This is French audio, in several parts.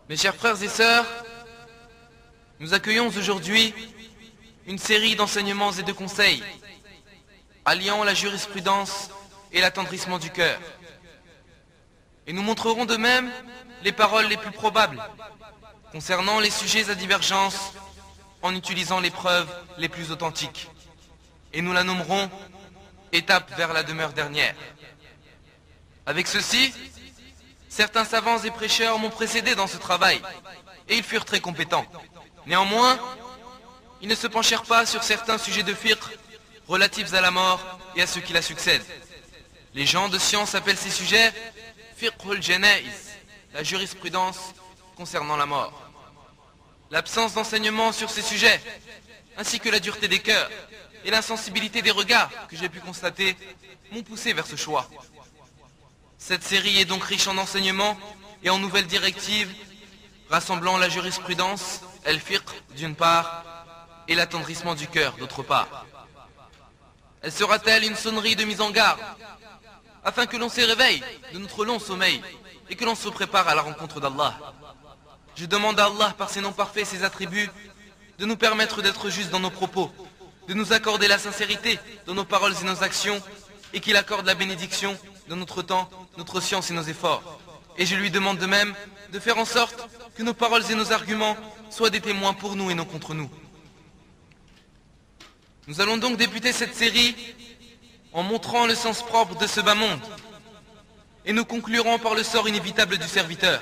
Mes chers frères et sœurs, nous accueillons aujourd'hui une série d'enseignements et de conseils alliant la jurisprudence et l'attendrissement du cœur. Et nous montrerons de même les paroles les plus probables concernant les sujets à divergence en utilisant les preuves les plus authentiques. Et nous la nommerons étape vers la demeure dernière. Avec ceci, certains savants et prêcheurs m'ont précédé dans ce travail, et ils furent très compétents. Néanmoins, ils ne se penchèrent pas sur certains sujets de fiqh relatifs à la mort et à ceux qui la succèdent. Les gens de science appellent ces sujets fiqhul janaïs, la jurisprudence concernant la mort. L'absence d'enseignement sur ces sujets, ainsi que la dureté des cœurs et l'insensibilité des regards que j'ai pu constater, m'ont poussé vers ce choix. Cette série est donc riche en enseignements et en nouvelles directives, rassemblant la jurisprudence, el-fiqh d'une part, et l'attendrissement du cœur d'autre part. Elle sera-t-elle une sonnerie de mise en garde, afin que l'on se réveille de notre long sommeil et que l'on se prépare à la rencontre d'Allah? Je demande à Allah, par ses noms parfaits et ses attributs, de nous permettre d'être justes dans nos propos, de nous accorder la sincérité dans nos paroles et nos actions, et qu'il accorde la bénédiction dans notre temps, notre science et nos efforts. Et je lui demande de même de faire en sorte que nos paroles et nos arguments soient des témoins pour nous et non contre nous. Nous allons donc débuter cette série en montrant le sens propre de ce bas monde, et nous conclurons par le sort inévitable du serviteur,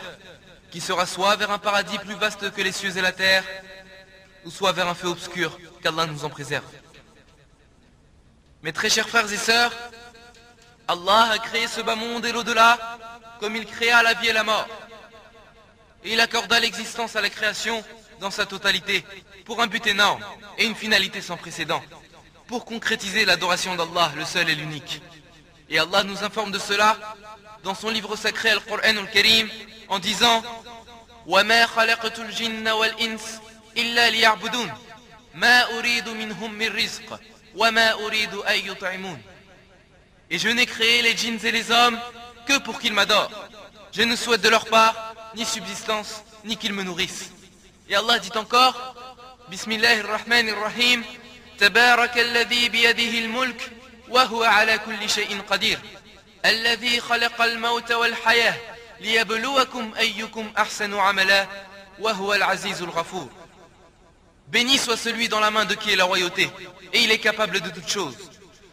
qui sera soit vers un paradis plus vaste que les cieux et la terre, ou soit vers un feu obscur, qu'Allah nous en préserve. Mes très chers frères et sœurs, Allah a créé ce bas monde et l'au-delà comme il créa la vie et la mort. Et il accorda l'existence à la création dans sa totalité, pour un but énorme et une finalité sans précédent, pour concrétiser l'adoration d'Allah, le seul et l'unique. Et Allah nous informe de cela dans son livre sacré Al-Qur'an al-Karim en disant وَمَا خَلَقْتُ الْجِنَّ وَالْإِنسَ إِلَّا لِيَعْبُدُونَ مَا أُرِيدُ مِنْهُمْ مِنْ رِزْقٍ وَمَا أُرِيدُ أَن يُطْعِمُونَ. Et je n'ai créé les djinns et les hommes que pour qu'ils m'adorent. Je ne souhaite de leur part ni subsistance, ni qu'ils me nourrissent. Et Allah dit encore, Bismillahirrahmanirrahim, Tabarakalladhi biyadihi al-mulk, wa huwa ala kulli shay'in qadir. Alladhi khalaqa al-mawta wal-hayah, liyabluwakum ayyukum ahsanu amala, wa huwa al-azizul ghafour. Béni soit celui dans la main de qui est la royauté, et il est capable de toutes choses.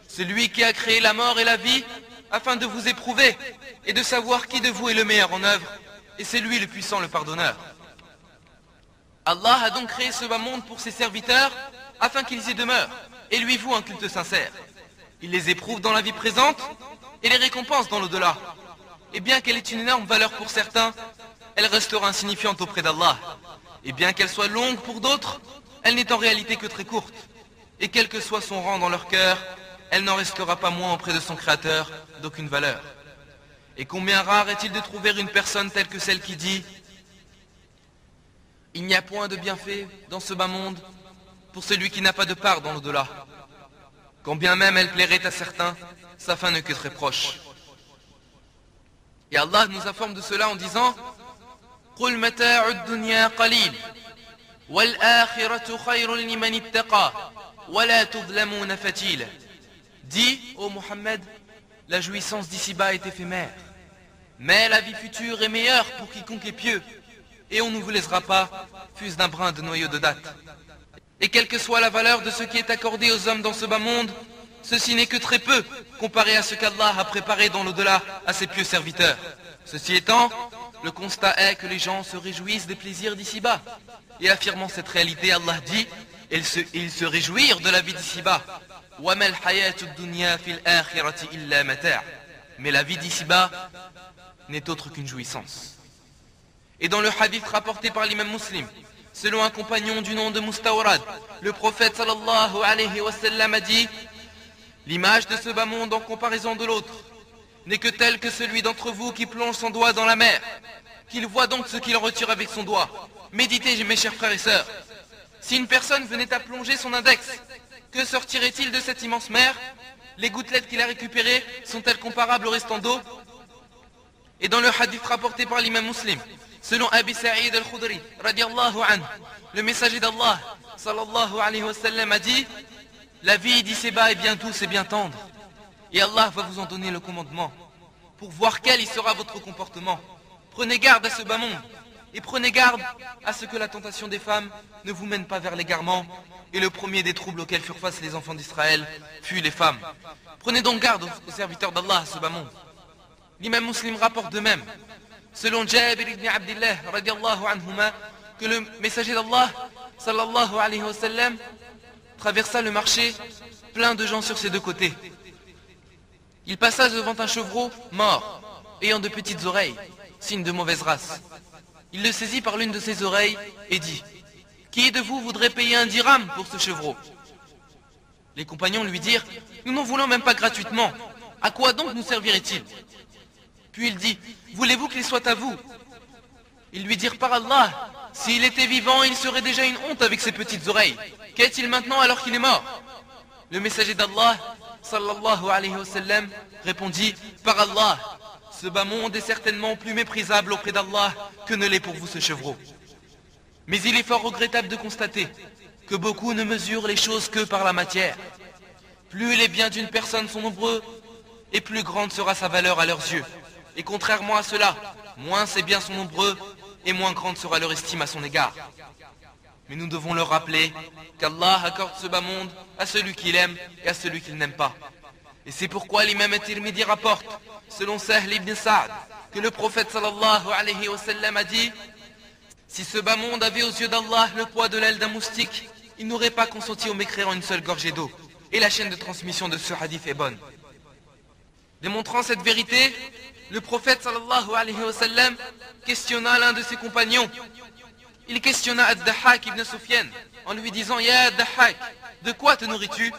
Celui qui a créé la mort et la vie, afin de vous éprouver, et de savoir qui de vous est le meilleur en œuvre, et c'est lui le puissant, le pardonneur. Allah a donc créé ce bas monde pour ses serviteurs, afin qu'ils y demeurent, et lui vouent un culte sincère. Il les éprouve dans la vie présente, et les récompense dans l'au-delà. Et bien qu'elle ait une énorme valeur pour certains, elle restera insignifiante auprès d'Allah. Et bien qu'elle soit longue pour d'autres, elle n'est en réalité que très courte. Et quel que soit son rang dans leur cœur, elle n'en restera pas moins auprès de son Créateur d'aucune valeur. Et combien rare est-il de trouver une personne telle que celle qui dit « Il n'y a point de bienfait dans ce bas monde pour celui qui n'a pas de part dans l'au-delà. Quand bien même elle plairait à certains, sa fin n'est que très proche. » Et Allah nous informe de cela en disant « قُلْ مَتَاعُ الدُّنْيَا قَلِيلٌ وَالْآخِرَةُ خَيْرٌ لِمَنِ اتَّقَى وَلَا تُظْلَمُونَ فَتِيلًا » Dis, ô Mohammed, la jouissance d'ici-bas est éphémère, mais la vie future est meilleure pour quiconque est pieux, et on ne vous laissera pas, fût-ce d'un brin de noyau de date. Et quelle que soit la valeur de ce qui est accordé aux hommes dans ce bas monde, ceci n'est que très peu comparé à ce qu'Allah a préparé dans l'au-delà à ses pieux serviteurs. Ceci étant, le constat est que les gens se réjouissent des plaisirs d'ici-bas. Et affirmant cette réalité, Allah dit, et ils se réjouirent de la vie d'ici-bas. Mais la vie d'ici-bas n'est autre qu'une jouissance. Et dans le hadith rapporté par l'imam Muslim, selon un compagnon du nom de Mustawrad, le prophète sallallahu alayhi wa sallam a dit: l'image de ce bas monde en comparaison de l'autre n'est que telle que celui d'entre vous qui plonge son doigt dans la mer, qu'il voit donc ce qu'il en retire avec son doigt. Méditez, mes chers frères et sœurs, si une personne venait à plonger son index, que sortirait-il de cette immense mer? Les gouttelettes qu'il a récupérées sont-elles comparables au restant d'eau? Et dans le hadith rapporté par l'imam Muslim, Selon Abi Sa'id al-Khudri, radiallahu anhu, le messager d'Allah, sallallahu alayhi wa sallam, a dit: la vie d'ici-bas est bien douce et bien tendre, et Allah va vous en donner le commandement, pour voir quel y sera votre comportement. Prenez garde à ce bas monde, et prenez garde à ce que la tentation des femmes ne vous mène pas vers l'égarement, et le premier des troubles auxquels furent face les enfants d'Israël fut les femmes. Prenez donc garde aux serviteurs d'Allah à ce bas monde. L'imam Muslim rapporte de même, selon Jabir ibn Abdillah radiallahu anhuma, que le messager d'Allah sallallahu alayhi wa sallam traversa le marché plein de gens sur ses deux côtés. Il passa devant un chevreau mort, ayant de petites oreilles, signe de mauvaise race. Il le saisit par l'une de ses oreilles et dit: qui de vous voudrait payer un dirham pour ce chevreau? Les compagnons lui dirent: nous n'en voulons même pas gratuitement, à quoi donc nous servirait-il? Puis il dit: voulez-vous qu'il soit à vous? Ils lui dirent: par Allah, s'il était vivant, il serait déjà une honte avec ses petites oreilles. Qu'est-il maintenant alors qu'il est mort? Le messager d'Allah, sallallahu alayhi wa sallam, répondit: par Allah, ce bas monde est certainement plus méprisable auprès d'Allah que ne l'est pour vous ce chevreau. Mais il est fort regrettable de constater que beaucoup ne mesurent les choses que par la matière. Plus les biens d'une personne sont nombreux, et plus grande sera sa valeur à leurs yeux. Et contrairement à cela, moins ses biens sont nombreux, et moins grande sera leur estime à son égard. Mais nous devons leur rappeler qu'Allah accorde ce bas monde à celui qu'il aime et à celui qu'il n'aime pas. Et c'est pourquoi l'imam at-Tirmidhi rapporte, selon Sahl ibn Sa'd, que le prophète sallallahu alayhi wa sallam a dit: si ce bas monde avait aux yeux d'Allah le poids de l'aile d'un moustique, il n'aurait pas consenti aux mécréants une seule gorgée d'eau. Et la chaîne de transmission de ce hadith est bonne. Démontrant cette vérité, le prophète sallallahu alayhi wa sallam questionna l'un de ses compagnons. Il questionna Ad-Dahhak ibn Sufyan en lui disant: Ya Ad-Dahhak, de quoi te nourris-tu?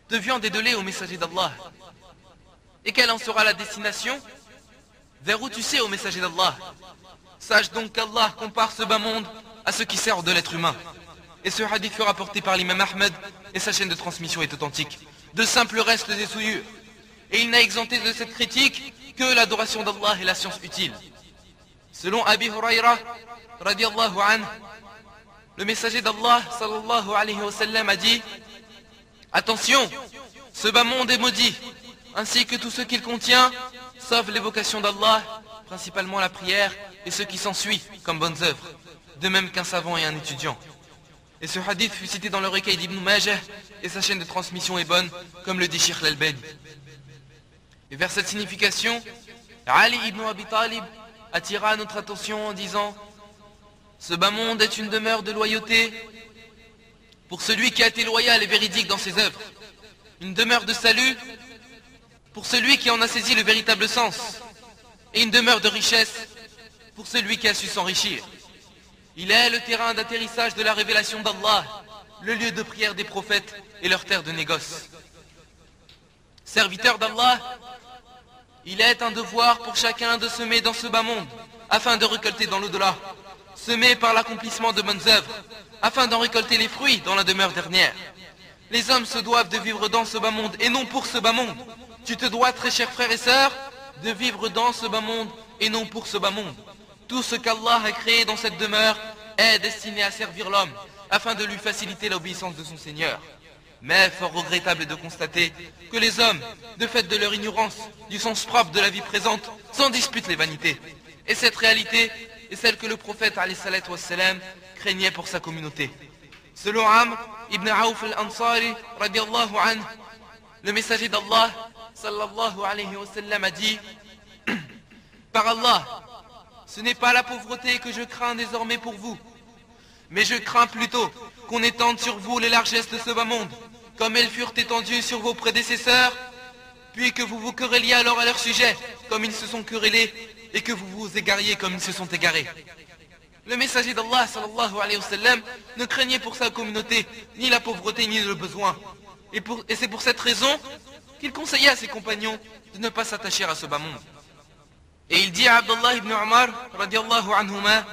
De viande et de lait au messager d'Allah. Et quelle en sera la destination? Vers où tu sais, au messager d'Allah? Sache donc qu'Allah compare ce bas monde à ce qui sert de l'être humain. Et ce hadith fut rapporté par l'imam Ahmed, et sa chaîne de transmission est authentique. De simples restes et souillures. Et il n'a exempté de cette critique que l'adoration d'Allah et la science utile. Selon Abi Huraira, radiallahu anhu, le messager d'Allah, sallallahu alayhi wa sallam, a dit: attention, ce bas monde est maudit, ainsi que tout ce qu'il contient, sauf l'évocation d'Allah, principalement la prière, et ce qui s'ensuit comme bonnes œuvres, de même qu'un savant et un étudiant. Et ce hadith fut cité dans le recueil d'Ibn Majah, et sa chaîne de transmission est bonne, comme le dit Sheikh al-Albani. Et vers cette signification, Ali ibn Abi Talib attira notre attention en disant: ce bas monde est une demeure de loyauté pour celui qui a été loyal et véridique dans ses œuvres, une demeure de salut pour celui qui en a saisi le véritable sens, et une demeure de richesse pour celui qui a su s'enrichir. Il est le terrain d'atterrissage de la révélation d'Allah, le lieu de prière des prophètes et leur terre de négoce. Serviteur d'Allah, il est un devoir pour chacun de semer dans ce bas monde, afin de récolter dans l'au-delà, semer par l'accomplissement de bonnes œuvres, afin d'en récolter les fruits dans la demeure dernière. Les hommes se doivent de vivre dans ce bas monde et non pour ce bas monde. Tu te dois, très chers frères et sœurs, de vivre dans ce bas monde et non pour ce bas monde. Tout ce qu'Allah a créé dans cette demeure est destiné à servir l'homme, afin de lui faciliter l'obéissance de son Seigneur. Mais fort regrettable de constater que les hommes, de fait de leur ignorance du sens propre de la vie présente, s'en disputent les vanités. Et cette réalité est celle que le prophète alayhi salatu wassalam craignait pour sa communauté. Selon Amr ibn Aouf al-Ansari radiallahu anhu, le messager d'Allah sallallahu alayhi wa sallam a dit: par Allah, ce n'est pas la pauvreté que je crains désormais pour vous, mais je crains plutôt qu'on étende sur vous les largesses de ce bas monde, comme elles furent étendues sur vos prédécesseurs, puis que vous vous querelliez alors à leur sujet, comme ils se sont querellés, et que vous vous égariez comme ils se sont égarés. Le messager d'Allah sallallahu alayhi wa sallam ne craignait pour sa communauté ni la pauvreté ni le besoin. Et c'est pour cette raison qu'il conseillait à ses compagnons de ne pas s'attacher à ce bas monde. Et il dit à Abdullah ibn Umar radiallahu anhuma: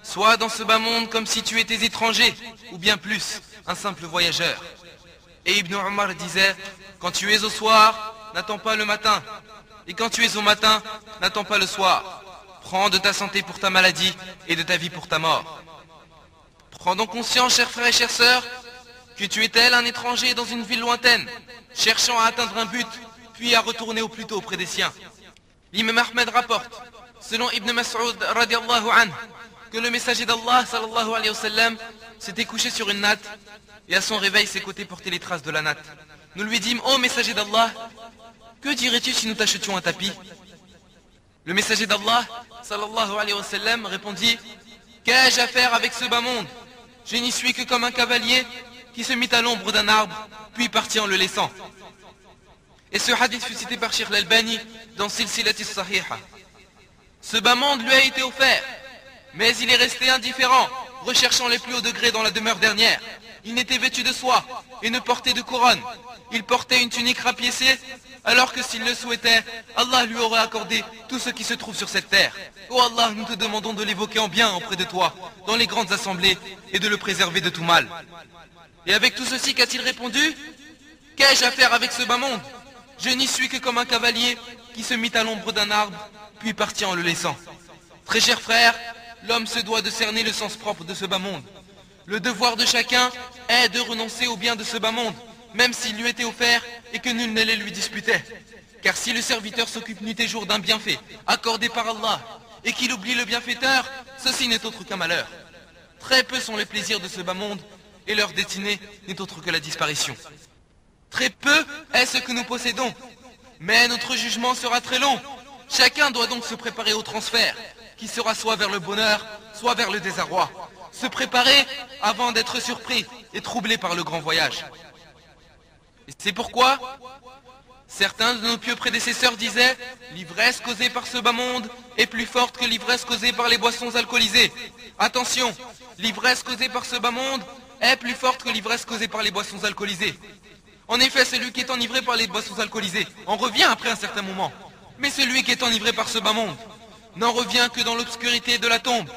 sois dans ce bas monde comme si tu étais étranger, ou bien plus, un simple voyageur. Et Ibn Umar disait: quand tu es au soir, n'attends pas le matin, et quand tu es au matin, n'attends pas le soir. Prends de ta santé pour ta maladie et de ta vie pour ta mort. Prends donc conscience, chers frères et chères sœurs, que tu es tel un étranger dans une ville lointaine, cherchant à atteindre un but, puis à retourner au plus tôt auprès des siens. L'imam Ahmed rapporte, selon Ibn Mas'ud radiallahu anhu, que le messager d'Allah sallallahu alayhi wa sallam s'était couché sur une natte et à son réveil ses côtés portaient les traces de la natte. Nous lui dîmes, ô messager d'Allah, que dirais-tu si nous t'achetions un tapis? Le messager d'Allah sallallahu alayhi wa sallam répondit, qu'ai-je à faire avec ce bas monde? Je n'y suis que comme un cavalier qui se mit à l'ombre d'un arbre, puis partit en le laissant. Et ce hadith fut cité par Cheikh Al-Albani dans Silsilati Sahiha. Ce bas monde lui a été offert, mais il est resté indifférent, recherchant les plus hauts degrés dans la demeure dernière. Il n'était vêtu de soie et ne portait de couronne. Il portait une tunique rapiécée, alors que s'il le souhaitait, Allah lui aurait accordé tout ce qui se trouve sur cette terre. Ô Allah, nous te demandons de l'évoquer en bien auprès de toi, dans les grandes assemblées, et de le préserver de tout mal. Et avec tout ceci, qu'a-t-il répondu? Qu'ai-je à faire avec ce bas monde? Je n'y suis que comme un cavalier qui se mit à l'ombre d'un arbre, puis partit en le laissant. Très chers frères, l'homme se doit de cerner le sens propre de ce bas monde. Le devoir de chacun est de renoncer au bien de ce bas monde, même s'il lui était offert et que nul ne les lui disputait. Car si le serviteur s'occupe nuit et jour d'un bienfait accordé par Allah, et qu'il oublie le bienfaiteur, ceci n'est autre qu'un malheur. Très peu sont les plaisirs de ce bas monde, et leur destinée n'est autre que la disparition. Très peu est ce que nous possédons, mais notre jugement sera très long. Chacun doit donc se préparer au transfert, qui sera soit vers le bonheur, soit vers le désarroi. Se préparer avant d'être surpris et troublé par le grand voyage. Et c'est pourquoi certains de nos pieux prédécesseurs disaient « L'ivresse causée par ce bas monde est plus forte que l'ivresse causée par les boissons alcoolisées. » Attention, l'ivresse causée par ce bas monde est plus forte que l'ivresse causée par les boissons alcoolisées. En effet, celui qui est enivré par les boissons alcoolisées en revient après un certain moment. Mais celui qui est enivré par ce bas monde n'en revient que dans l'obscurité de la tombe.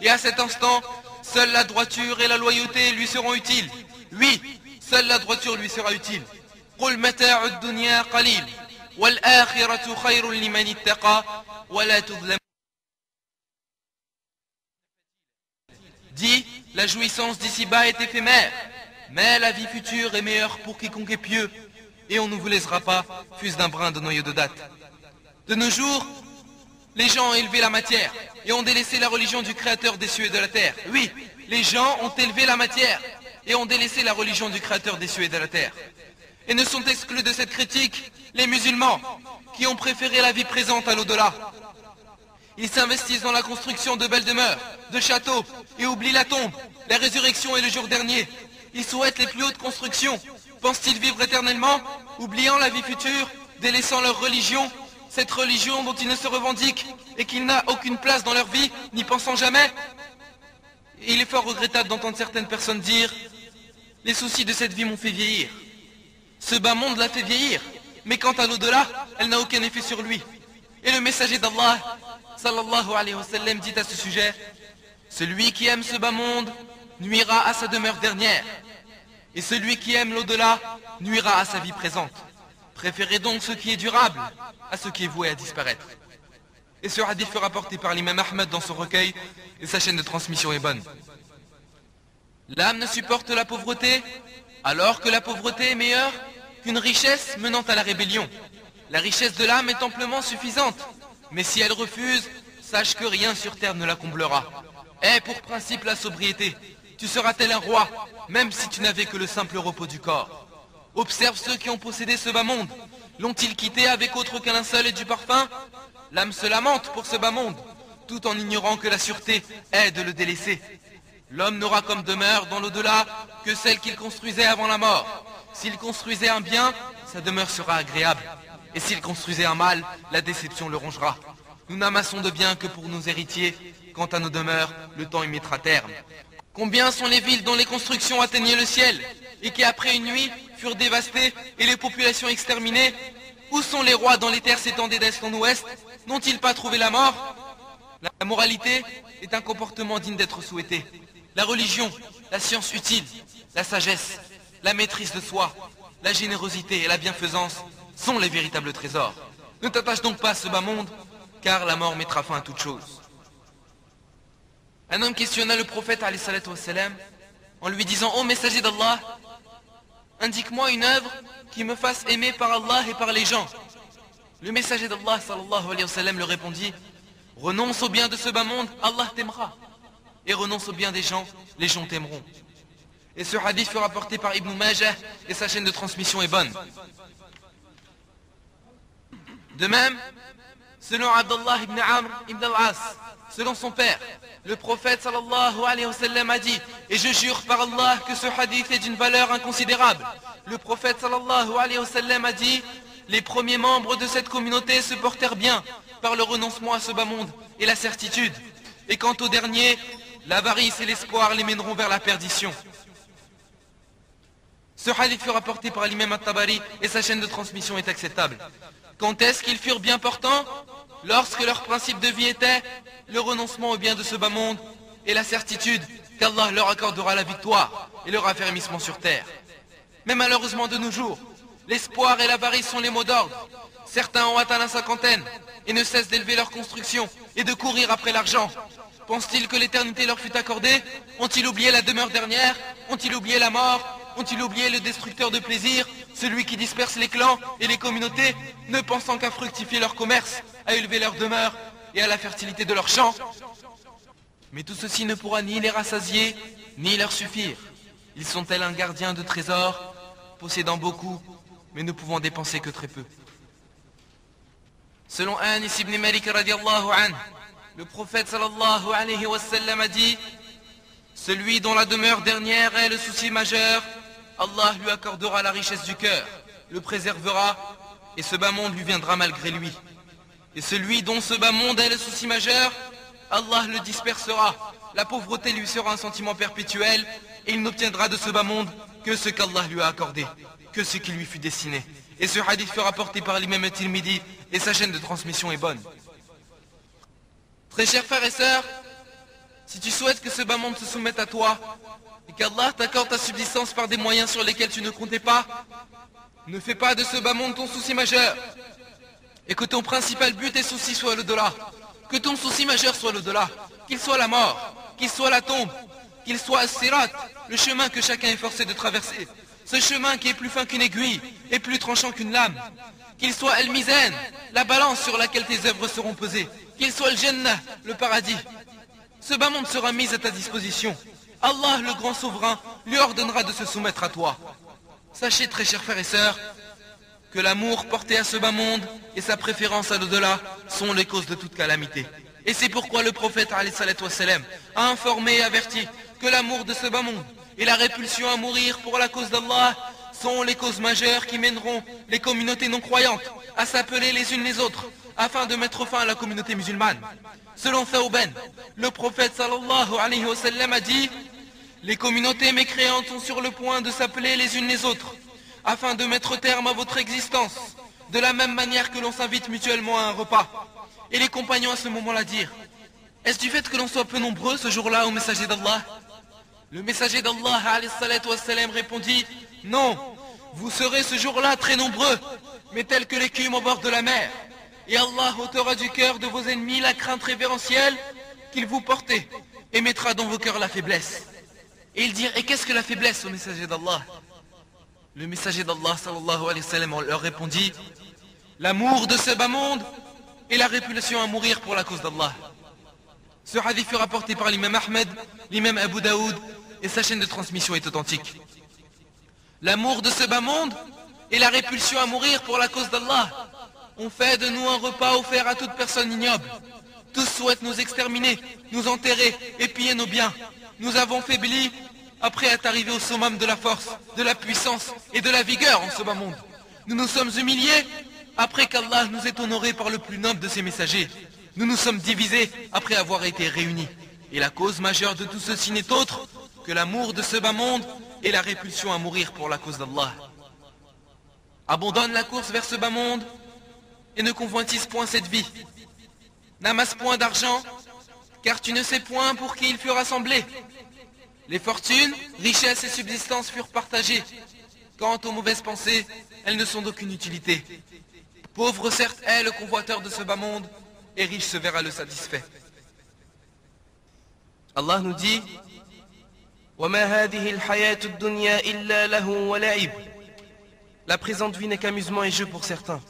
Et à cet instant, seule la droiture et la loyauté lui seront utiles. Oui, seule la droiture lui sera utile. قُلْ مَتَاعُ الدُّنْيَا قَلِيلٌ وَالْآخِرَةُ خَيْرٌ لِمَنِ اتَّقَى وَلَا تُظْلَمُونَ. Dis, la jouissance d'ici-bas est éphémère, mais la vie future est meilleure pour quiconque est pieux, et on ne vous laissera pas, fût-ce d'un brin de noyau de date. De nos jours, les gens ont élevé la matière et ont délaissé la religion du Créateur des cieux et de la terre. Oui, les gens ont élevé la matière et ont délaissé la religion du Créateur des cieux et de la terre. Et ne sont exclus de cette critique les musulmans qui ont préféré la vie présente à l'au-delà. Ils s'investissent dans la construction de belles demeures, de châteaux, et oublient la tombe, la résurrection et le jour dernier. Ils souhaitent les plus hautes constructions. Pensent-ils vivre éternellement, oubliant la vie future, délaissant leur religion, cette religion dont ils ne se revendiquent et qui n'a aucune place dans leur vie, n'y pensant jamais? Et il est fort regrettable d'entendre certaines personnes dire « Les soucis de cette vie m'ont fait vieillir. Ce bas monde l'a fait vieillir, mais quant à l'au-delà, elle n'a aucun effet sur lui. » Et le messager d'Allah, sallallahu alayhi wa sallam, dit à ce sujet « Celui qui aime ce bas monde nuira à sa demeure dernière, et celui qui aime l'au-delà nuira à sa vie présente. Préférez donc ce qui est durable à ce qui est voué à disparaître. » Et ce hadith fut rapporté par l'imam Ahmed dans son recueil, et sa chaîne de transmission est bonne. L'âme ne supporte la pauvreté, alors que la pauvreté est meilleure qu'une richesse menant à la rébellion. La richesse de l'âme est amplement suffisante, mais si elle refuse, sache que rien sur terre ne la comblera. Aie pour principe la sobriété. Tu seras tel un roi, même si tu n'avais que le simple repos du corps. Observe ceux qui ont possédé ce bas monde. L'ont-ils quitté avec autre qu'un linceul et du parfum? L'âme se lamente pour ce bas monde, tout en ignorant que la sûreté est de le délaisser. L'homme n'aura comme demeure dans l'au-delà que celle qu'il construisait avant la mort. S'il construisait un bien, sa demeure sera agréable. Et s'il construisait un mal, la déception le rongera. Nous n'amassons de biens que pour nos héritiers. Quant à nos demeures, le temps y mettra terme. Combien sont les villes dont les constructions atteignaient le ciel et qui après une nuit furent dévastées et les populations exterminées? Où sont les rois dont les terres s'étendaient d'est en ouest? N'ont-ils pas trouvé la mort? La moralité est un comportement digne d'être souhaité. La religion, la science utile, la sagesse, la maîtrise de soi, la générosité et la bienfaisance sont les véritables trésors. Ne t'attache donc pas à ce bas monde, car la mort mettra fin à toute chose. Un homme questionna le prophète alayhi salatu wassalam, en lui disant: ô messager d'Allah, indique-moi une œuvre qui me fasse aimer par Allah et par les gens. Le messager d'Allah sallallahu alayhi wa sallam leur répondit: renonce au bien de ce bas monde, Allah t'aimera, et renonce au bien des gens, les gens t'aimeront. Et ce hadith fut rapporté par Ibn Majah et sa chaîne de transmission est bonne. De même, selon Abdullah ibn Amr ibn al-As, selon son père, le prophète sallallahu alayhi wa sallam a dit, et je jure par Allah que ce hadith est d'une valeur inconsidérable. Le prophète sallallahu alayhi wa sallam a dit: les premiers membres de cette communauté se portèrent bien par le renoncement à ce bas monde et la certitude. Et quant aux derniers, l'avarice et l'espoir les mèneront vers la perdition. Ce hadith fut rapporté par l'imam At-Tabari et sa chaîne de transmission est acceptable. Quand est-ce qu'ils furent bien portants? Lorsque leur principe de vie était le renoncement au bien de ce bas monde et la certitude qu'Allah leur accordera la victoire et le raffermissement sur terre. Mais malheureusement de nos jours, l'espoir et l'avarice sont les mots d'ordre. Certains ont atteint la cinquantaine et ne cessent d'élever leur construction et de courir après l'argent. Pensent-ils que l'éternité leur fut accordée? Ont-ils oublié la demeure dernière? Ont-ils oublié la mort? Ont-ils oublié le destructeur de plaisir, celui qui disperse les clans et les communautés, ne pensant qu'à fructifier leur commerce, à élever leur demeure et à la fertilité de leurs champs? Mais tout ceci ne pourra ni les rassasier, ni leur suffire. Ils sont tels un gardien de trésors, possédant beaucoup, mais ne pouvant dépenser que très peu. Selon Anis ibn Malik radiallahu anhu, le prophète sallallahu alayhi wa sallam a dit: celui dont la demeure dernière est le souci majeur, Allah lui accordera la richesse du cœur, le préservera, et ce bas monde lui viendra malgré lui. Et celui dont ce bas monde est le souci majeur, Allah le dispersera, la pauvreté lui sera un sentiment perpétuel, et il n'obtiendra de ce bas monde que ce qu'Allah lui a accordé, que ce qui lui fut destiné. Et ce hadith fut rapporté par l'imam At-Tirmidhi, et sa chaîne de transmission est bonne. Très chers frères et sœurs, si tu souhaites que ce bas monde se soumette à toi, et qu'Allah t'accorde ta subsistance par des moyens sur lesquels tu ne comptais pas, ne fais pas de ce bas monde ton souci majeur, et que ton principal but et souci soit l'au-delà. Que ton souci majeur soit l'au-delà, qu'il soit la mort, qu'il soit la tombe, qu'il soit as-sirat, le chemin que chacun est forcé de traverser, ce chemin qui est plus fin qu'une aiguille et plus tranchant qu'une lame, qu'il soit al-mizan, la balance sur laquelle tes œuvres seront pesées, qu'il soit le Jannah, le paradis. Ce bas monde sera mis à ta disposition. Allah, le grand souverain, lui ordonnera de se soumettre à toi. Sachez, très chers frères et sœurs, que l'amour porté à ce bas monde et sa préférence à l'au-delà sont les causes de toute calamité. Et c'est pourquoi le prophète alayhi salatu wassalam a informé et averti que l'amour de ce bas monde et la répulsion à mourir pour la cause d'Allah sont les causes majeures qui mèneront les communautés non croyantes à s'appeler les unes les autres afin de mettre fin à la communauté musulmane. Selon Thawban, le prophète sallallahu alayhi wa sallam a dit: les communautés mécréantes sont sur le point de s'appeler les unes les autres afin de mettre terme à votre existence, de la même manière que l'on s'invite mutuellement à un repas. Et les compagnons à ce moment-là dirent: est-ce du fait que l'on soit peu nombreux ce jour-là au messager d'Allah? Le messager d'Allah alayhi salatu wassalam répondit: non, vous serez ce jour-là très nombreux, mais tels que l'écume au bord de la mer. Et Allah ôtera du cœur de vos ennemis la crainte révérentielle qu'ils vous portaient et mettra dans vos cœurs la faiblesse. Et ils dirent: et qu'est-ce que la faiblesse au messager d'Allah? Le messager d'Allah sallallahu alayhi wa sallam leur répondit: l'amour de ce bas monde et la répulsion à mourir pour la cause d'Allah. Ce hadith fut rapporté par l'imam Ahmed, l'imam Abu Daoud, et sa chaîne de transmission est authentique. L'amour de ce bas monde et la répulsion à mourir pour la cause d'Allah ont fait de nous un repas offert à toute personne ignoble. Tous souhaitent nous exterminer, nous enterrer et piller nos biens. Nous avons faibli après être arrivés au summum de la force, de la puissance et de la vigueur en ce bas monde. Nous nous sommes humiliés après qu'Allah nous ait honorés par le plus noble de ses messagers. Nous nous sommes divisés après avoir été réunis. Et la cause majeure de tout ceci n'est autre que l'amour de ce bas monde et la répulsion à mourir pour la cause d'Allah. Abandonne la course vers ce bas monde et ne convoitise point cette vie. N'amasse point d'argent, car tu ne sais point pour qui il fut rassemblé. Les fortunes, richesses et subsistances furent partagées. Quant aux mauvaises pensées, elles ne sont d'aucune utilité. Pauvre certes est le convoiteur de ce bas monde, et riche se verra le satisfait. Allah nous dit وَمَا هَذِهِ الْحَيَاةُ الدُّنْيَا إِلَّا لَهُ وَلَعِبٌ. La présente vie n'est qu'amusement et jeu pour certains.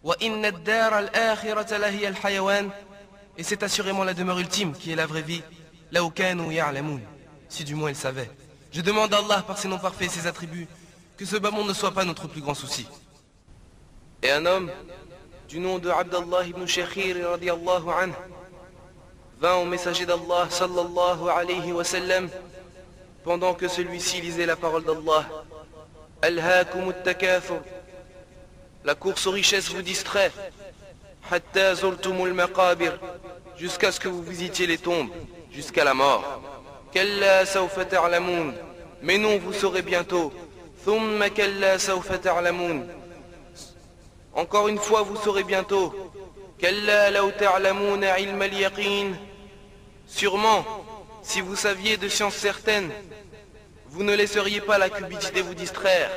وَإِنَّ الدَّارَ الْآخِرَةَ لَهِيَ الْحَيَوَانِ. Et c'est assurément la demeure ultime qui est la vraie vie. لَوْ كَانُوا يَعْلَمُونَ. Si du moins ils savaient. Je demande à Allah par ses noms parfaits et ses attributs que ce bas monde ne soit pas notre plus grand souci. Et un homme du nom de Abdallah ibn Shakhir radiyallahu anhu vint au messager d'Allah sallallahu alayhi wa sallam pendant que celui-ci lisait la parole d'Allah. Alhaakumut takathur. La course aux richesses vous distrait. Hatta zultumul maqabir. Jusqu'à ce que vous visitiez les tombes, jusqu'à la mort. Kalla sawfa ta'lamun. Mais non, vous saurez bientôt. Thumma kalla sawfa ta'lamun. Encore une fois, vous saurez bientôt. Kalla law ta'lamuna ilma al-yaqin. Sûrement, si vous saviez de science certaine, vous ne laisseriez pas la cupidité vous distraire.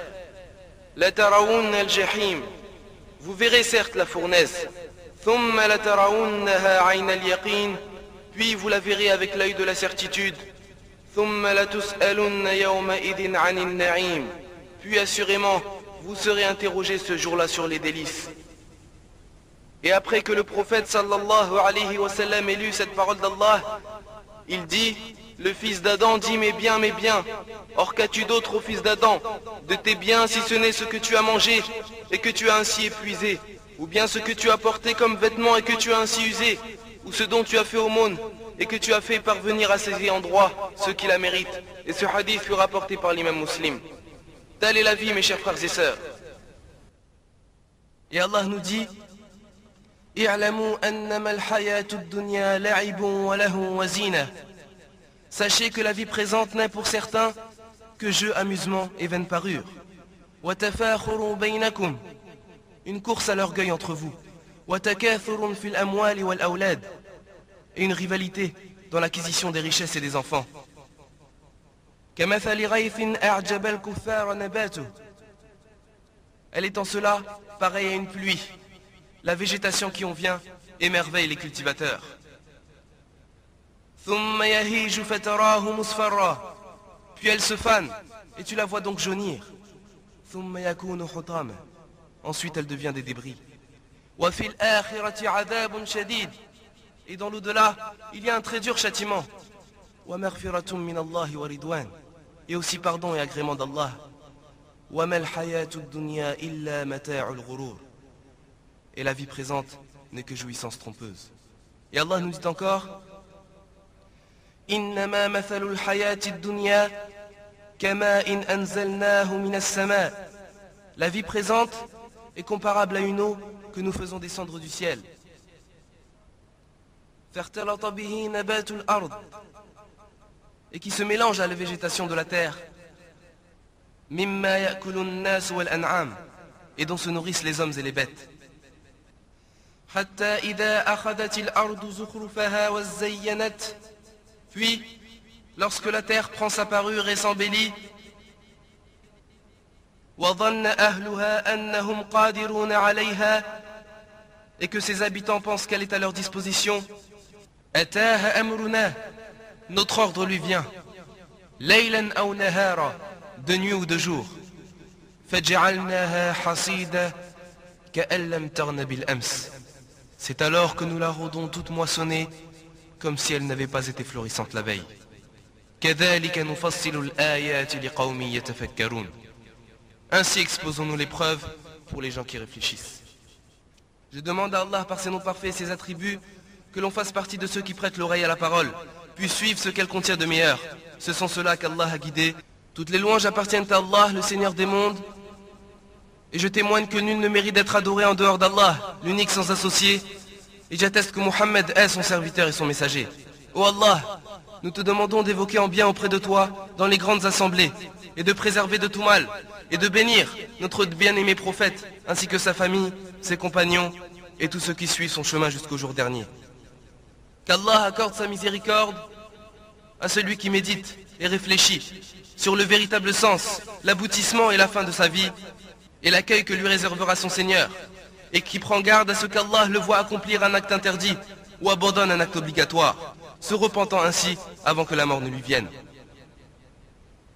La tarawunna al-jahim. Vous verrez certes la fournaise. Thumma la tarawunnaha ayna al-yaqin. Puis vous la verrez avec l'œil de la certitude. Thumma la tus'alunna yawma idhin 'anil na'im. Puis assurément, vous serez interrogé ce jour-là sur les délices. Et après que le prophète sallallahu alayhi wa sallam ait lu cette parole d'Allah, il dit, le fils d'Adam dit mes biens, or qu'as-tu d'autre au fils d'Adam de tes biens si ce n'est ce que tu as mangé et que tu as ainsi épuisé, ou bien ce que tu as porté comme vêtement et que tu as ainsi usé, ou ce dont tu as fait aumône et que tu as fait parvenir à ses ayants droit ceux qui la méritent. Et ce hadith fut rapporté par l'imam Muslim. Telle est la vie, mes chers frères et sœurs. Et Allah nous dit اعلموا أنما الحياة الدنيا لعب وله وزينة. Sachez que la vie présente n'est pour certains que jeu, amusement et vaine parure. وتفاخر بينكم. Une course à l'orgueil entre vous. وتكاثر في الأموال والأولاد. Et une rivalité dans l'acquisition des richesses et des enfants. كمثل غيث أعجب الكفار نباته. Elle est en cela pareille à une pluie. La végétation qui en vient émerveille les cultivateurs. Puis elle se fane, et tu la vois donc jaunir. Ensuite elle devient des débris. Et dans l'au-delà, il y a un très dur châtiment. Et aussi pardon et agrément d'Allah. Et la vie présente n'est que jouissance trompeuse. Et Allah nous dit encore إنما مثل الحياة الدنيا كماء أنزلناه من السماء. La vie présente est comparable à une eau que nous faisons descendre du ciel. فاختلط به نبات الأرض. Et qui se mélange à la végétation de la terre. مما يأكل الناس والأنعام. Et dont se nourrissent les hommes et les bêtes. حتى إذا أخذت الأرض زخرفها وزينت. Puis, lorsque la terre prend sa parure et s'embellit, وظن أهلها أنهم قادرون عليها. Et que ses habitants pensent qu'elle est à leur disposition, أتاها أمرنا. Notre ordre lui vient, ليلا أو نهارا. De nuit ou de jour. فجعلناها حصيدا كأن لم تغن بالأمس. C'est alors que nous la rôdons toute moissonnée, comme si elle n'avait pas été florissante la veille. Ainsi exposons-nous les preuves pour les gens qui réfléchissent. Je demande à Allah par ses noms parfaits et ses attributs que l'on fasse partie de ceux qui prêtent l'oreille à la parole, puis suivent ce qu'elle contient de meilleur. Ce sont ceux-là qu'Allah a guidés. Toutes les louanges appartiennent à Allah, le Seigneur des mondes. Et je témoigne que nul ne mérite d'être adoré en dehors d'Allah, l'unique sans associé. Et j'atteste que Mohammed est son serviteur et son messager. Ô Allah, nous te demandons d'évoquer en bien auprès de toi dans les grandes assemblées, et de préserver de tout mal, et de bénir notre bien-aimé prophète, ainsi que sa famille, ses compagnons, et tous ceux qui suivent son chemin jusqu'au jour dernier. Qu'Allah accorde sa miséricorde à celui qui médite et réfléchit sur le véritable sens, l'aboutissement et la fin de sa vie, et l'accueil que lui réservera son Seigneur. et qui prend garde à ce qu'Allah le voit accomplir un acte interdit ou abandonne un acte obligatoire, se repentant ainsi avant que la mort ne lui vienne.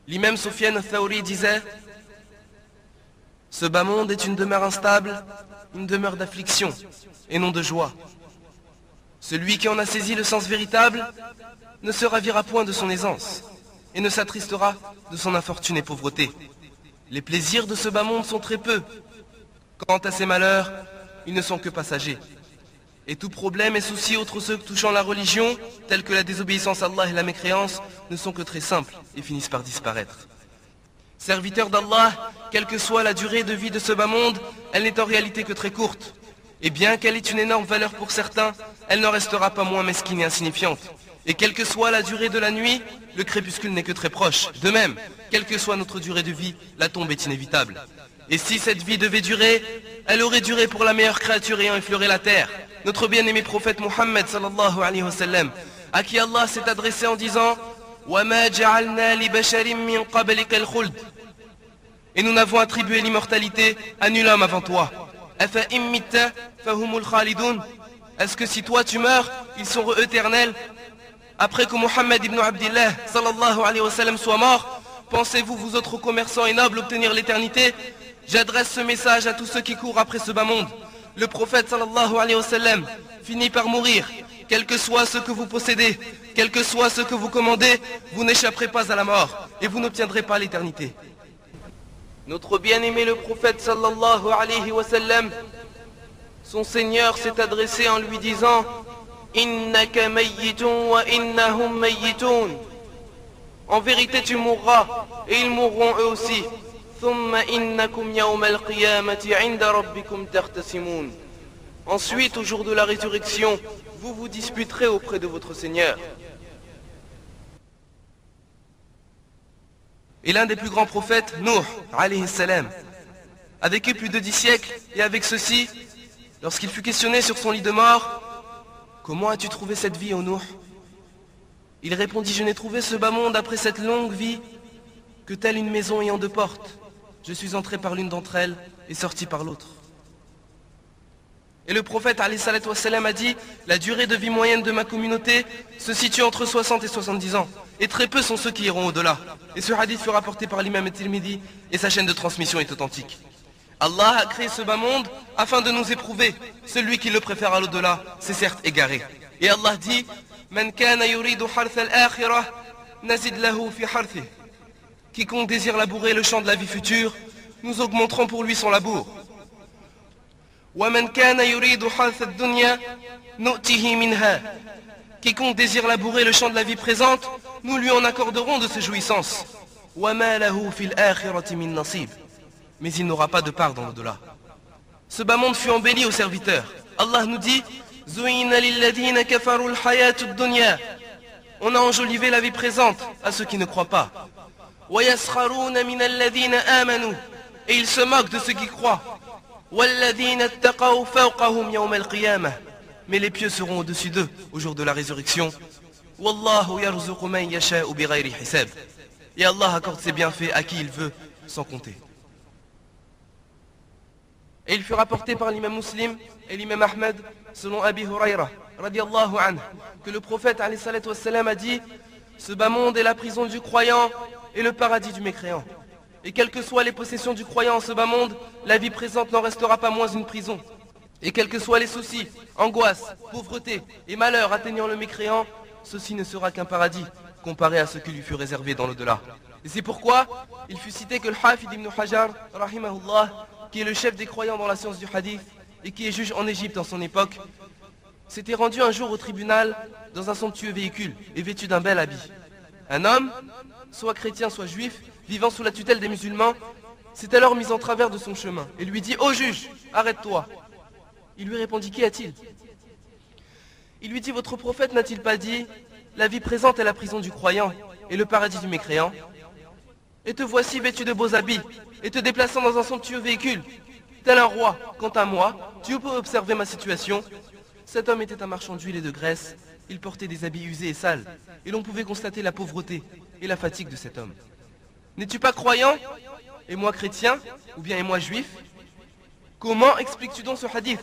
L'imam Soufiane al-Thawri disait: ce bas monde est une demeure instable, une demeure d'affliction et non de joie. Celui qui en a saisi le sens véritable ne se ravira point de son aisance et ne s'attristera de son infortune et pauvreté. Les plaisirs de ce bas monde sont très peu. Quant à ses malheurs, ils ne sont que passagers. Et tout problème et souci autres ceux touchant la religion, tels que la désobéissance à Allah et la mécréance, ne sont que très simples et finissent par disparaître. Serviteur d'Allah, quelle que soit la durée de vie de ce bas monde, elle n'est en réalité que très courte. Et bien qu'elle ait une énorme valeur pour certains, elle n'en restera pas moins mesquine et insignifiante. Et quelle que soit la durée de la nuit, le crépuscule n'est que très proche. De même, quelle que soit notre durée de vie, la tombe est inévitable. Et si cette vie devait durer, elle aurait duré pour la meilleure créature ayant effleuré la terre, notre bien-aimé prophète Mohammed sallallahu alayhi wa sallam, à qui Allah s'est adressé en disant: وَمَا جَعَلْنَا لِبَشَرٍ مِّن قَبْلِكَ الْخُلْدَ. Et nous n'avons attribué l'immortalité à nul homme avant toi. أَفَإِن مِّتَّ فَهُمُ الْخَالِدُونَ. Est-ce que si toi tu meurs, ils sont éternels? Après que Mohammed ibn Abdillah sallallahu alayhi wa sallam soit mort, pensez-vous, vous autres commerçants et nobles, obtenir l'éternité? J'adresse ce message à tous ceux qui courent après ce bas monde. Le prophète sallallahu alayhi wa sallam finit par mourir. Quel que soit ce que vous possédez, quel que soit ce que vous commandez, vous n'échapperez pas à la mort et vous n'obtiendrez pas l'éternité. Notre bien-aimé le prophète sallallahu alayhi wa sallam, son Seigneur s'est adressé en lui disant: Innaka mayyitun wa innahum mayyitun. En vérité tu mourras et ils mourront eux aussi. Thumma innakum yawm al-qiyamati 'inda rabbikum tahtasimun. Ensuite, au jour de la résurrection, vous vous disputerez auprès de votre Seigneur. Et l'un des plus grands prophètes, Nuh alayhi salam, a vécu plus de 10 siècles, et avec ceci, lorsqu'il fut questionné sur son lit de mort: comment as-tu trouvé cette vie, ô Nuh? Il répondit: je n'ai trouvé ce bas monde après cette longue vie que telle une maison ayant deux portes. Je suis entré par l'une d'entre elles et sorti par l'autre. Et le prophète alayhi salatu wassalam a dit: la durée de vie moyenne de ma communauté se situe entre 60 et 70 ans. Et très peu sont ceux qui iront au-delà. Et ce hadith fut rapporté par l'imam at-Tirmidhi et sa chaîne de transmission est authentique. Allah a créé ce bas monde afin de nous éprouver. Celui qui le préfère à l'au-delà, c'est certes égaré. Et Allah dit: Man kana yuridu hartha al-akhirah nazid lahu fi harthih. Quiconque désire labourer le champ de la vie future, nous augmenterons pour lui son labour. Wa man kana yuridu hartha ad-dunya nu'tihi minha. Quiconque désire labourer le champ de la vie présente, nous lui en accorderons de ses jouissances. Wa ma lahu fil akhirati min nasib. Mais il n'aura pas de part dans l'au-delà. Ce bas monde fut embelli aux serviteurs. Allah nous dit: Zuina lilladhina kafaru al-hayatu ad-dunya. On a enjolivé la vie présente à ceux qui ne croient pas. Wa yaskharuna min alladhina amanu. Et ils se moquent de ceux qui croient. Walladhina ittaqaw fawqahum yawm al-qiyamah. Mais les pieux seront au-dessus d'eux au jour de la résurrection. Wallahu yarzuqu man yasha'u bighayri hisab. Et Allah accorde ses bienfaits à qui il veut sans compter. Et il fut rapporté par l'imam Muslim et l'imam Ahmed, selon Abi Hurayra, radiallahu anhu, que le prophète alayhi salatu wassalam a dit: ce bas monde est la prison du croyant et le paradis du mécréant. Et quelles que soient les possessions du croyant en ce bas monde, la vie présente n'en restera pas moins une prison. Et quels que soient les soucis, angoisses, pauvreté et malheurs atteignant le mécréant, ceci ne sera qu'un paradis comparé à ce qui lui fut réservé dans l'au-delà. Et c'est pourquoi il fut cité que le Hafid ibn Hajar, rahimahullah, qui est le chef des croyants dans la science du hadith et qui est juge en Égypte en son époque, s'était rendu un jour au tribunal dans un somptueux véhicule et vêtu d'un bel habit. Un homme, soit chrétien soit juif, vivant sous la tutelle des musulmans, s'est alors mis en travers de son chemin et lui dit: ô juge, arrête-toi. Il lui répondit: qu'y a-t-il? Il lui dit: votre prophète n'a-t-il pas dit: la vie présente est la prison du croyant et le paradis du mécréant? Et te voici vêtu de beaux habits et te déplaçant dans un somptueux véhicule, tel un roi. Quant à moi, tu peux observer ma situation. Cet homme était un marchand d'huile et de graisse. Il portait des habits usés et sales, et l'on pouvait constater la pauvreté et la fatigue de cet homme. N'es-tu pas croyant, et moi chrétien, ou bien et moi juif? Comment expliques-tu donc ce hadith?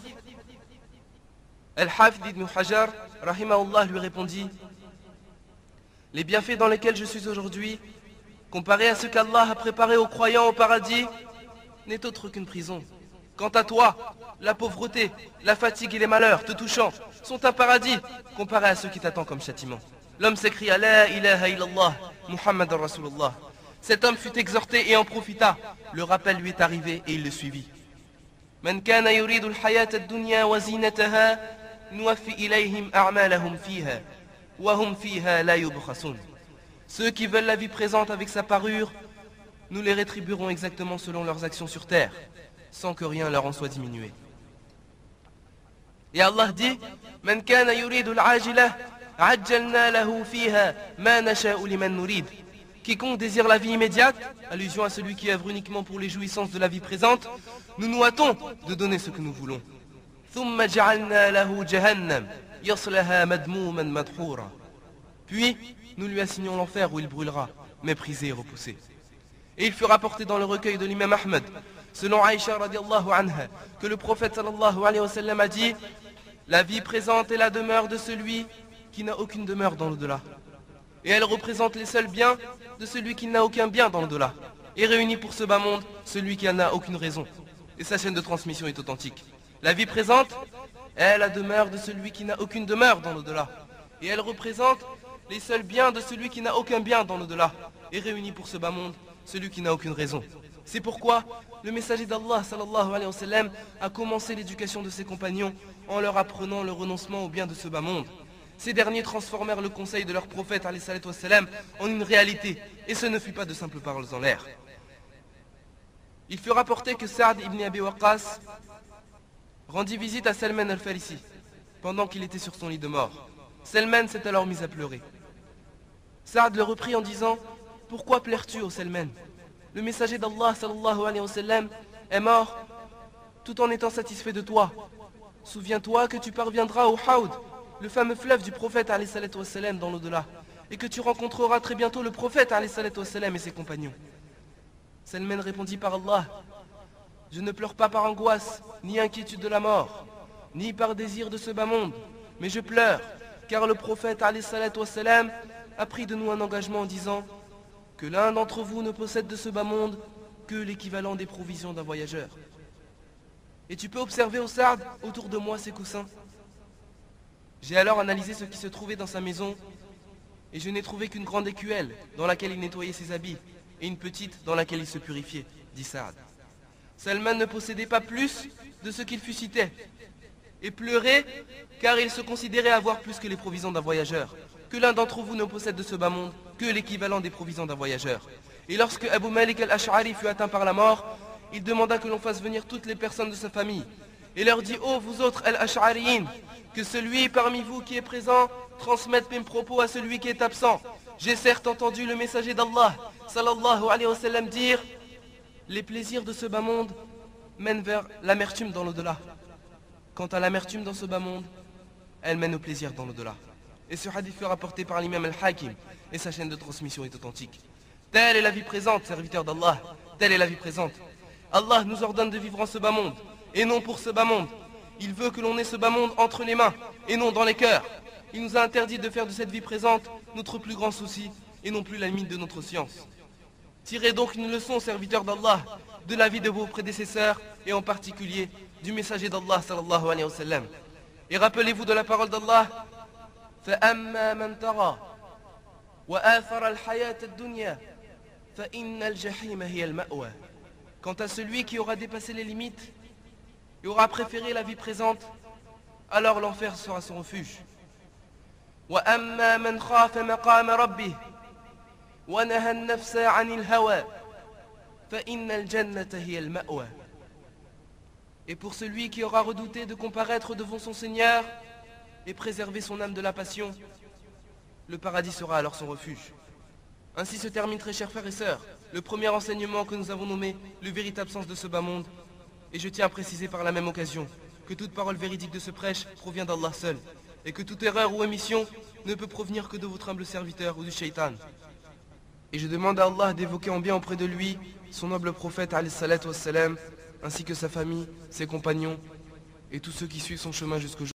Al-Hafid ibn Hajar, rahimahullah, lui répondit: les bienfaits dans lesquels je suis aujourd'hui, comparés à ce qu'Allah a préparé aux croyants au paradis, n'est autre qu'une prison. Quant à toi, la pauvreté, la fatigue et les malheurs te touchant sont un paradis comparé à ce qui t'attend comme châtiment. L'homme s'écria: La ilaha illallah, Muhammad Rasulullah. Cet homme fut exhorté et en profita. Le rappel lui est arrivé et il le suivit. Man kana yuridu al-hayat ad-dunya wa zinataha nuwaffi ilayhim a'malahum fiha wa hum fiha la yubkhasun. Ceux qui veulent la vie présente avec sa parure, nous les rétribuerons exactement selon leurs actions sur terre, sans que rien leur en soit diminué. Et Allah dit: Man kana yuridu al-ajilah ajjalna lahu fiha ma nasha'u liman nurid. Quiconque désire la vie immédiate, allusion à celui qui œuvre uniquement pour les jouissances de la vie présente, nous nous hâtons de donner ce que nous voulons. Puis, nous lui assignons l'enfer où il brûlera, méprisé et repoussé. Et il fut rapporté dans le recueil de l'imam Ahmed, selon Aïcha radiallahu anha, que le prophète sallallahu alayhi wa sallam a dit: la vie présente est la demeure de celui qui n'a aucune demeure dans l'au-delà. Et elle représente les seuls biens de celui qui n'a aucun bien dans l'au-delà. Et réunit pour ce bas monde celui qui n'en a aucune raison. Et sa chaîne de transmission est authentique. La vie présente est la demeure de celui qui n'a aucune demeure dans l'au-delà. Et elle représente les seuls biens de celui qui n'a aucun bien dans l'au-delà. Et réunit pour ce bas monde celui qui n'a aucune raison. C'est pourquoi le messager d'Allah sallallahu alayhi wa sallam a commencé l'éducation de ses compagnons en leur apprenant le renoncement au bien de ce bas monde. Ces derniers transformèrent le conseil de leur prophète alayhi salatu wa salam en une réalité, et ce ne fut pas de simples paroles en l'air. Il fut rapporté que Saad ibn Abi Waqqas rendit visite à Salman al-Farisi pendant qu'il était sur son lit de mort. Salman s'est alors mis à pleurer. Saad le reprit en disant: pourquoi pleures-tu, ô Salman? Le messager d'Allah sallallahu alayhi wa sallam est mort tout en étant satisfait de toi. Souviens-toi que tu parviendras au Haoud, le fameux fleuve du prophète alayhi salatu wa salam dans l'au-delà, et que tu rencontreras très bientôt le prophète alayhi salatu wa salam et ses compagnons. Salman répondit: par Allah, je ne pleure pas par angoisse, ni inquiétude de la mort, ni par désir de ce bas monde, mais je pleure, car le prophète alayhi salatu wa salam a pris de nous un engagement en disant que l'un d'entre vous ne possède de ce bas monde que l'équivalent des provisions d'un voyageur. Et tu peux observer au Sard, autour de moi, ces coussins. J'ai alors analysé ce qui se trouvait dans sa maison, et je n'ai trouvé qu'une grande écuelle dans laquelle il nettoyait ses habits, et une petite dans laquelle il se purifiait, dit Saad. Salman ne possédait pas plus de ce qu'il fut cité, et pleurait car il se considérait avoir plus que les provisions d'un voyageur, que l'un d'entre vous ne possède de ce bas monde que l'équivalent des provisions d'un voyageur. Et lorsque Abu Malik al-Ash'ari fut atteint par la mort, il demanda que l'on fasse venir toutes les personnes de sa famille, et leur dit: ô vous autres al-Ash'ariyin, que celui parmi vous qui est présent transmette mes propos à celui qui est absent. J'ai certes entendu le messager d'Allah sallallahu alayhi wa sallam dire: les plaisirs de ce bas monde mènent vers l'amertume dans l'au-delà. Quant à l'amertume dans ce bas monde, elle mène au plaisir dans l'au-delà. Et ce hadith fut rapporté par l'imam al-Hakim, et sa chaîne de transmission est authentique. Telle est la vie présente, serviteur d'Allah, telle est la vie présente. Allah nous ordonne de vivre en ce bas monde, et non pour ce bas monde. Il veut que l'on ait ce bas monde entre les mains, et non dans les cœurs. Il nous a interdit de faire de cette vie présente notre plus grand souci, et non plus la limite de notre science. Tirez donc une leçon, serviteur d'Allah, de la vie de vos prédécesseurs, et en particulier du messager d'Allah sallallahu alayhi wa sallam. Et rappelez-vous de la parole d'Allah: فَأَمَّا مَنْ تَرَى وَآثَرَ الْحَيَاةَ الدُّنْيَا فَإِنَّ الْجَحِيمَ هِيَ الْمَأْوَى. Quant à celui qui aura dépassé les limites et aura préféré la vie présente, alors l'enfer sera son refuge. وَأَمَّا مَنْ خَافَ مَقَامَ رَبِّهِ وَنَهَى النَّفْسَ عَنِ الْهَوَى فَإِنَّ الْجَنَّةَ هِيَ الْمَأْوَى. Et pour celui qui aura redouté de comparaître devant son Seigneur et préserver son âme de la passion, le paradis sera alors son refuge. Ainsi se termine, très chers frères et sœurs, le premier enseignement que nous avons nommé le véritable sens de ce bas monde. Et je tiens à préciser par la même occasion que toute parole véridique de ce prêche provient d'Allah seul, et que toute erreur ou émission ne peut provenir que de votre humble serviteur ou du shaitan. Et je demande à Allah d'évoquer en bien auprès de lui son noble prophète alayhi salatu wassalam, ainsi que sa famille, ses compagnons et tous ceux qui suivent son chemin jusqu'au jour.